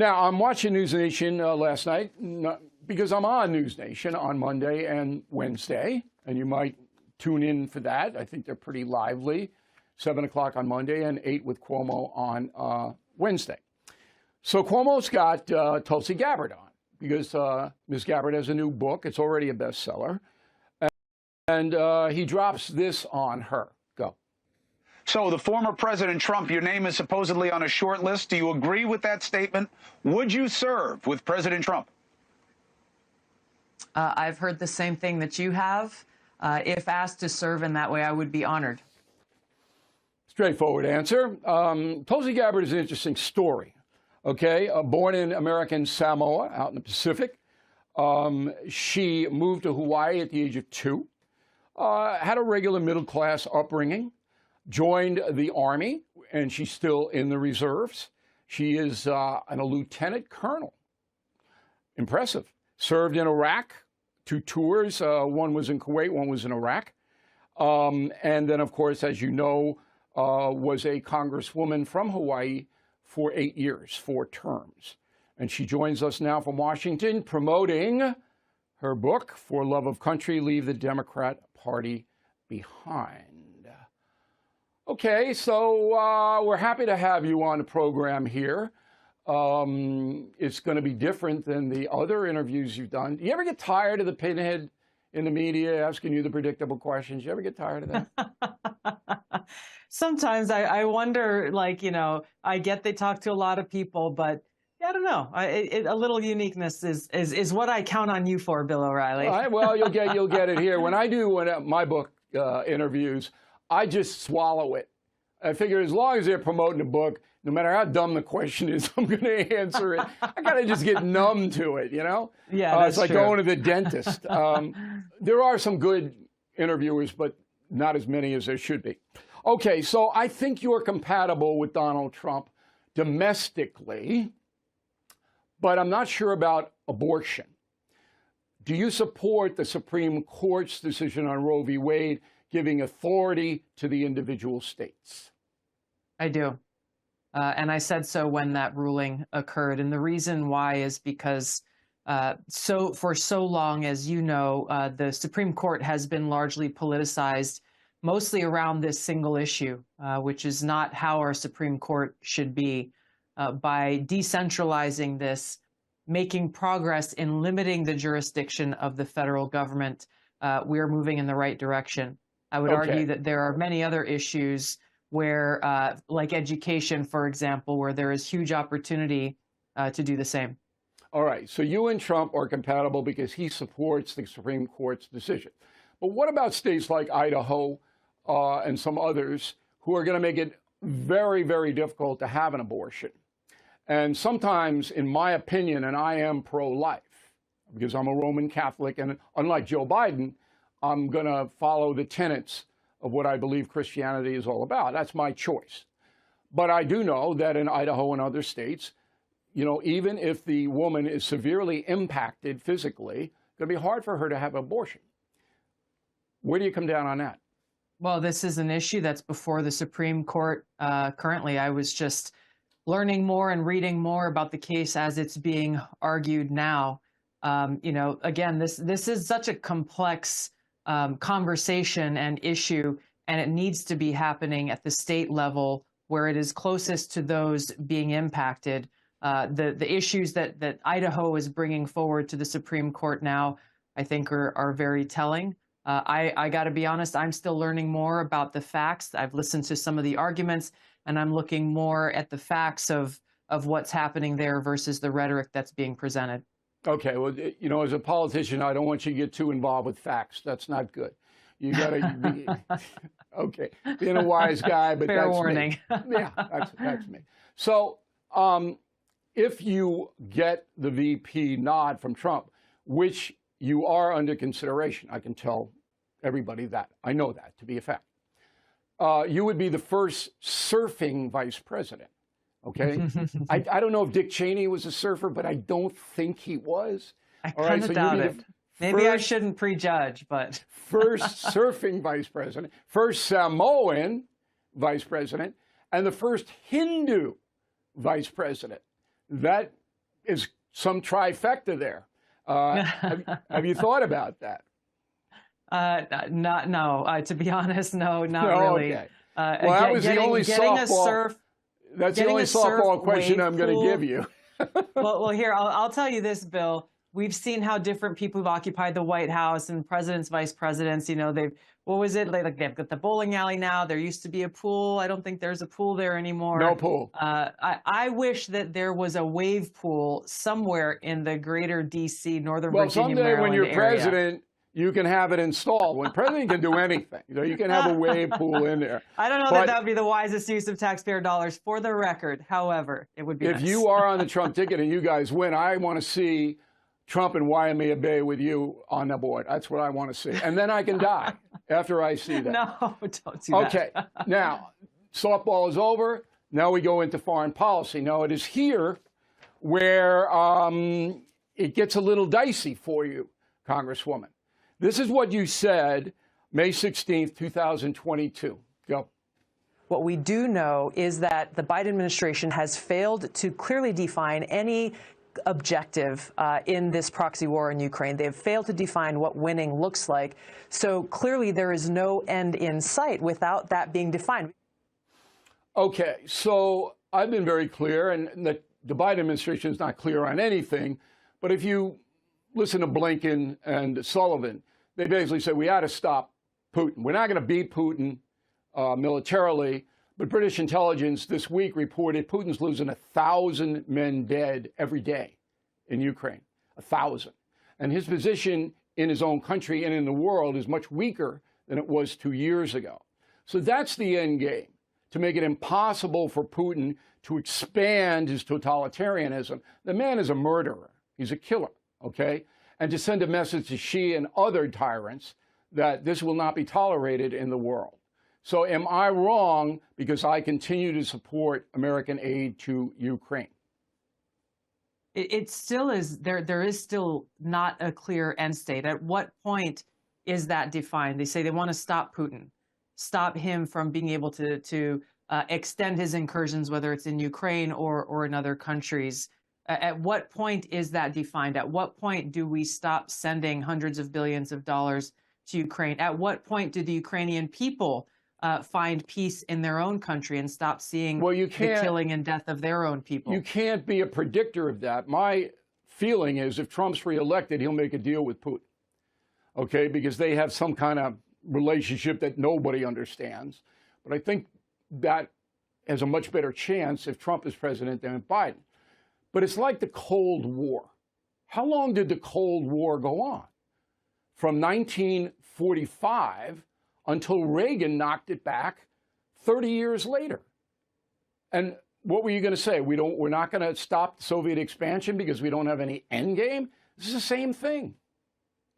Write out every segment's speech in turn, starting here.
Now, I'm watching News Nation last night because I'm on News Nation on Monday and Wednesday, and you might tune in for that. I think they're pretty lively, 7 o'clock on Monday and 8 with Cuomo on Wednesday. So Cuomo's got Tulsi Gabbard on because Ms. Gabbard has a new book. It's already a bestseller. And he drops this on her. Go. So the former President Trump, your name is supposedly on a short list. Do you agree with that statement? Would you serve with President Trump? I've heard the same thing that you have. If asked to serve in that way, I would be honored. Straightforward answer. Tulsi Gabbard is an interesting story. Okay, born in American Samoa out in the Pacific. She moved to Hawaii at the age of 2, had a regular middle-class upbringing, joined the Army, and she's still in the reserves. She is a lieutenant colonel. Impressive. Served in Iraq, 2 tours. One was in Kuwait, one was in Iraq. And then, of course, as you know, was a congresswoman from Hawaii for 8 years, 4 terms. And she joins us now from Washington, promoting her book, For Love of Country, Leave the Democrat Party Behind. Okay, so we're happy to have you on the program here. It's going to be different than the other interviews you've done. Do you ever get tired of the pinhead in the media asking you the predictable questions? You ever get tired of that? Sometimes I wonder, like, you know, I get they talk to a lot of people, but I don't know. A little uniqueness is what I count on you for, Bill O'Reilly. All right, well, you'll get it here. When I do my book interviews, I just swallow it. I figure as long as they're promoting a book, no matter how dumb the question is, I'm going to answer it. I got to just get numb to it, you know? Yeah, that's it's like true. going to the dentist. There are some good interviewers, but not as many as there should be. Okay, so I think you're compatible with Donald Trump domestically, but I'm not sure about abortion. Do you support the Supreme Court's decision on Roe v. Wade giving authority to the individual states? I do. And I said so when that ruling occurred. And the reason why is because for so long, as you know, the Supreme Court has been largely politicized, mostly around this single issue, which is not how our Supreme Court should be. By decentralizing this, making progress in limiting the jurisdiction of the federal government, we are moving in the right direction. I would argue that there are many other issues where, like education, for example, where there is huge opportunity to do the same. All right. So you and Trump are compatible because he supports the Supreme Court's decision. But what about states like Idaho and some others who are going to make it very, very difficult to have an abortion? And sometimes, in my opinion, and I am pro-life because I'm a Roman Catholic, and unlike Joe Biden, I'm going to follow the tenets of what I believe Christianity is all about. That's my choice. But I do know that in Idaho and other states, you know, even if the woman is severely impacted physically, it's going to be hard for her to have an abortion. Where do you come down on that? Well, this is an issue that's before the Supreme Court currently. I was just learning more and reading more about the case as it's being argued now. You know, again, this is such a complex conversation and issue, and it needs to be happening at the state level where it is closest to those being impacted. The issues that Idaho is bringing forward to the Supreme Court now, I think are very telling. I got to be honest, I'm still learning more about the facts. I've listened to some of the arguments, and I'm looking more at the facts of what's happening there versus the rhetoric that's being presented. Okay, well, you know, as a politician, I don't want you to get too involved with facts. That's not good. You got to be, okay, being a wise guy, but Fair that's warning. me. Yeah, that's me. So if you get the VP nod from Trump, which you are under consideration, I can tell everybody that. I know that to be a fact. You would be the first surfing vice president. Okay, I don't know if Dick Cheney was a surfer, but I don't think he was. I kind of doubt it. Maybe I shouldn't prejudge, but first surfing vice president, first Samoan vice president, and the first Hindu vice president. That is some trifecta there. Have you thought about that? No. To be honest, no, not No, really. okay. Well, that was the only softball. That's the only softball question I'm going to give you. well, here, I'll tell you this, Bill. We've seen how different people have occupied the White House and presidents, vice presidents. You know, what was it? Like they've got the bowling alley now. There used to be a pool. I don't think there's a pool there anymore. No pool. I wish that there was a wave pool somewhere in the greater D.C., Northern Virginia, someday Maryland when you're area. president, you can have it installed. When president can do anything, you can have a wave pool in there. I don't know that would be the wisest use of taxpayer dollars for the record. However, it would be If nice. you are on the Trump ticket and you guys win, I want to see Trump and Waimea Bay with you on the board. That's what I want to see. And then I can die after I see that. No, don't do that. Okay. Now, softball is over. Now we go into foreign policy. Now, it is here where it gets a little dicey for you, Congresswoman. This is what you said May 16th, 2022. Go. What we do know is that the Biden administration has failed to clearly define any objective in this proxy war in Ukraine. They've failed to define what winning looks like. So clearly there is no end in sight without that being defined. Okay, so I've been very clear, and the Biden administration is not clear on anything. But if you listen to Blinken and Sullivan, they basically say we ought to stop Putin. We're not going to beat Putin militarily. But British intelligence this week reported Putin's losing 1,000 men dead every day in Ukraine, 1,000. And his position in his own country and in the world is much weaker than it was 2 years ago. So that's the end game, to make it impossible for Putin to expand his totalitarianism. The man is a murderer. He's a killer, okay? And to send a message to Xi and other tyrants that this will not be tolerated in the world. So am I wrong because I continue to support American aid to Ukraine? It still is there is still not a clear end state. At what point is that defined? They say they want to stop Putin, stop him from being able to extend his incursions, whether it's in Ukraine or in other countries. At what point is that defined? At what point do we stop sending hundreds of billions of dollars to Ukraine? At what point do the Ukrainian people find peace in their own country and stop seeing the killing and death of their own people? You can't be a predictor of that. My feeling is if Trump's reelected, he'll make a deal with Putin, okay, because they have some kind of relationship that nobody understands. But I think that has a much better chance if Trump is president than Biden. But it's like the Cold War. How long did the Cold War go on? From 1945 until Reagan knocked it back 30 years later. And what were you going to say? We're not going to stop Soviet expansion because we don't have any end game? This is the same thing,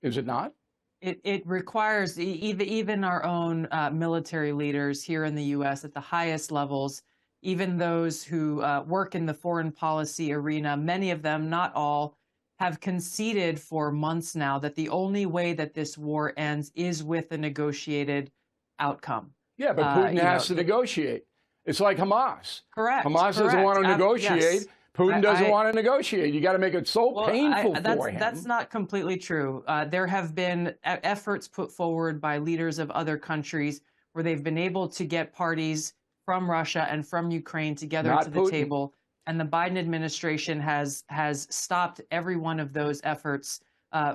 is it not? It requires even our own military leaders here in the U.S. at the highest levels, even those who work in the foreign policy arena, many of them, not all, have conceded for months now that the only way that this war ends is with a negotiated outcome. Yeah, but Putin has to negotiate. It's like Hamas. Correct. Hamas doesn't want to negotiate. Yes. Putin doesn't want to negotiate. You got to make it so painful for him. That's not completely true. There have been efforts put forward by leaders of other countries where they've been able to get parties from Russia and from Ukraine together to the table. And the Biden administration has stopped every one of those efforts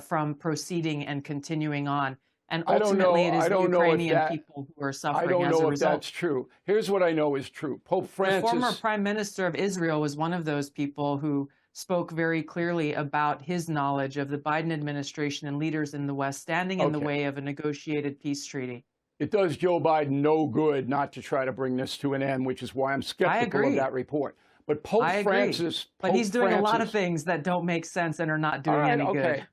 from proceeding and continuing on. And ultimately, it is the Ukrainian people who are suffering as a result. I don't know if that's true. Here's what I know is true. Pope Francis... The former Prime Minister of Israel was one of those people who spoke very clearly about his knowledge of the Biden administration and leaders in the West standing in the way of a negotiated peace treaty. It does Joe Biden no good not to try to bring this to an end, which is why I'm skeptical of that report. But Pope Francis... But he's doing a lot of things that don't make sense and are not doing any good.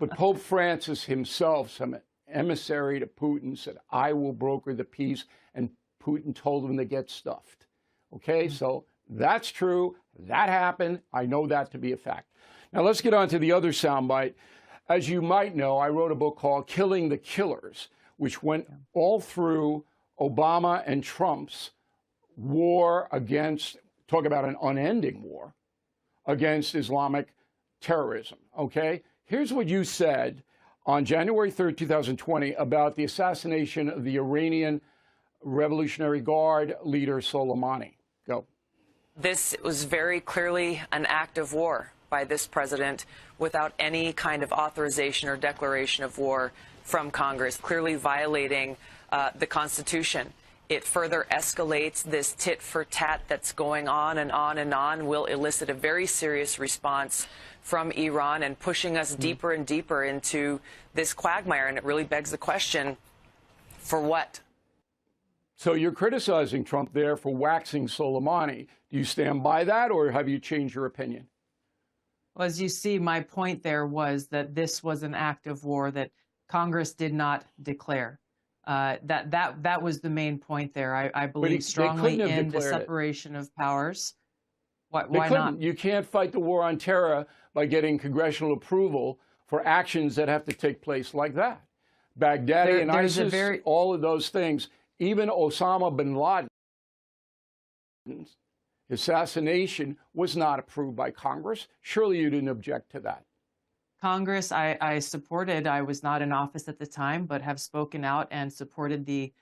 But Pope Francis himself, some emissary to Putin, said, I will broker the peace, and Putin told him to get stuffed. Okay, so that's true. That happened. I know that to be a fact. Now let's get on to the other soundbite. As you might know, I wrote a book called Killing the Killers, which went all through Obama and Trump's war against, talk about an unending war, against Islamic terrorism, okay? Here's what you said on January 3rd, 2020 about the assassination of the Iranian Revolutionary Guard leader Soleimani. Go. This was very clearly an act of war by this president without any kind of authorization or declaration of war from Congress, clearly violating the Constitution. It further escalates this tit-for-tat that's going on and on and on, will elicit a very serious response from Iran and pushing us deeper and deeper into this quagmire. And it really begs the question, for what? So you're criticizing Trump there for waxing Soleimani. Do you stand by that, or have you changed your opinion? Well, as you see, my point there was that this was an act of war that Congress did not declare. That was the main point there. I believe strongly in the separation of powers. Why not? You can't fight the war on terror by getting congressional approval for actions that have to take place like that. Baghdadi and ISIS, all of those things. Even Osama bin Laden's assassination was not approved by Congress. Surely you didn't object to that. Congress, I supported. I was not in office at the time, but have spoken out and supported the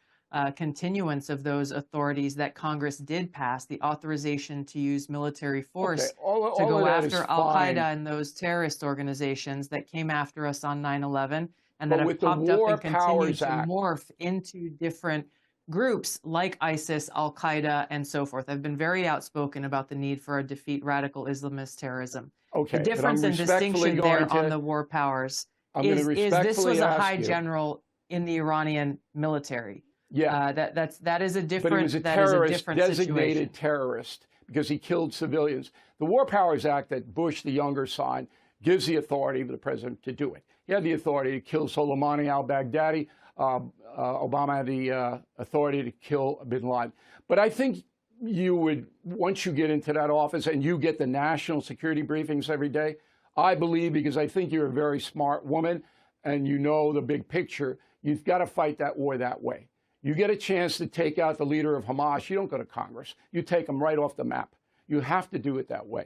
continuance of those authorities that Congress did pass, the authorization to use military force to go after al-Qaeda and those terrorist organizations that came after us on 9/11 and that have popped up and continued to morph into different groups like ISIS, al-Qaeda, and so forth. I've been very outspoken about the need for a defeat radical Islamist terrorism. Okay, the difference and distinction there on the war powers is this was a high general in the Iranian military. Yeah, that is a different. But he was a terrorist, designated terrorist, because he killed civilians. The War Powers Act that Bush the younger signed gives the authority for the president to do it. He had the authority to kill Soleimani al-Baghdadi. Obama had the authority to kill bin Laden. But I think you would, once you get into that office and you get the national security briefings every day, I believe, because I think you're a very smart woman and you know the big picture, you've got to fight that war that way. You get a chance to take out the leader of Hamas, you don't go to Congress. You take them right off the map. You have to do it that way.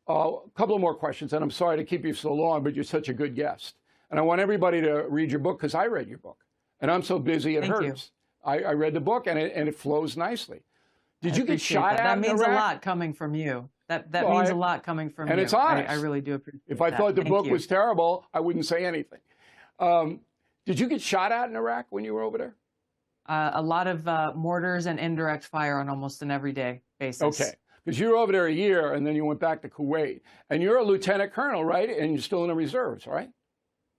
A couple of more questions, and I'm sorry to keep you so long, but you're such a good guest. And I want everybody to read your book, because I read your book. And I'm so busy it hurts. I read the book, and it flows nicely. Did you get shot at? That means a lot coming from you. That means a lot coming from you. And it's honest. I really do appreciate it. If I thought the book was terrible, I wouldn't say anything. Did you get shot at in Iraq when you were over there? A lot of mortars and indirect fire on almost an everyday basis. Okay. Because you were over there a year, and then you went back to Kuwait. And you're a lieutenant colonel, right? And you're still in the reserves, right?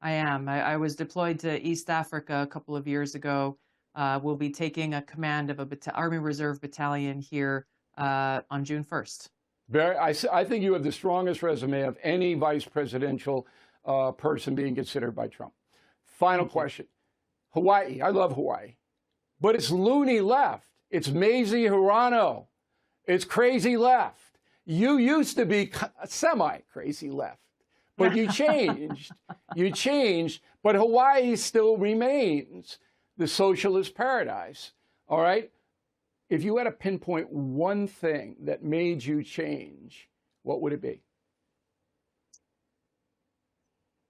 I am. I was deployed to East Africa a couple of years ago. We'll be taking a command of a Army Reserve battalion here on June 1st. I think you have the strongest resume of any vice presidential person being considered by Trump. Final question. Hawaii. I love Hawaii. But it's loony left. It's Mazie Hirono. It's crazy left. You used to be semi-crazy left. But you changed. You changed. But Hawaii still remains the socialist paradise. All right? If you had to pinpoint one thing that made you change, what would it be?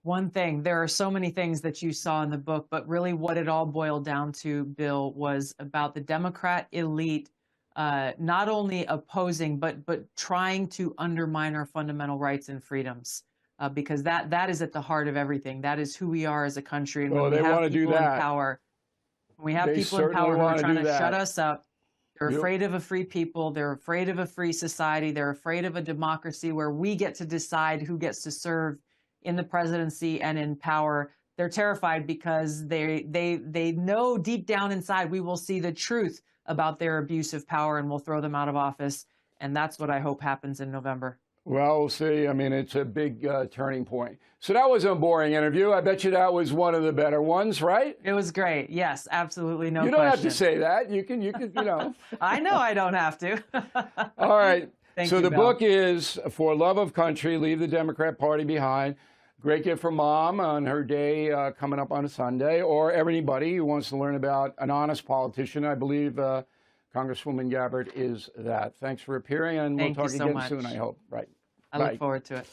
One thing. There are so many things that you saw in the book, but really what it all boiled down to, Bill, was about the Democrat elite not only opposing, but trying to undermine our fundamental rights and freedoms. Because that is at the heart of everything. That is who we are as a country. And when we have people in power, when we have people in power who are trying to shut us up, they're afraid of a free people. They're afraid of a free society. They're afraid of a democracy where we get to decide who gets to serve in the presidency and in power. They're terrified because they know deep down inside we will see the truth about their abuse of power and we'll throw them out of office. And that's what I hope happens in November. Well, we'll see. I mean, it's a big turning point. So that was a boring interview. I bet you that was one of the better ones, right? It was great. Yes, absolutely. No question. You don't have to say that. You can, you know. I know I don't have to. All right. Thank you, the Bill. book is For Love of Country, Leave the Democrat Party Behind. Great gift for mom on her day coming up on a Sunday, or anybody who wants to learn about an honest politician. I believe Congresswoman Gabbard is that. Thanks for appearing, and we'll talk again soon, I hope. Right. I look forward to it.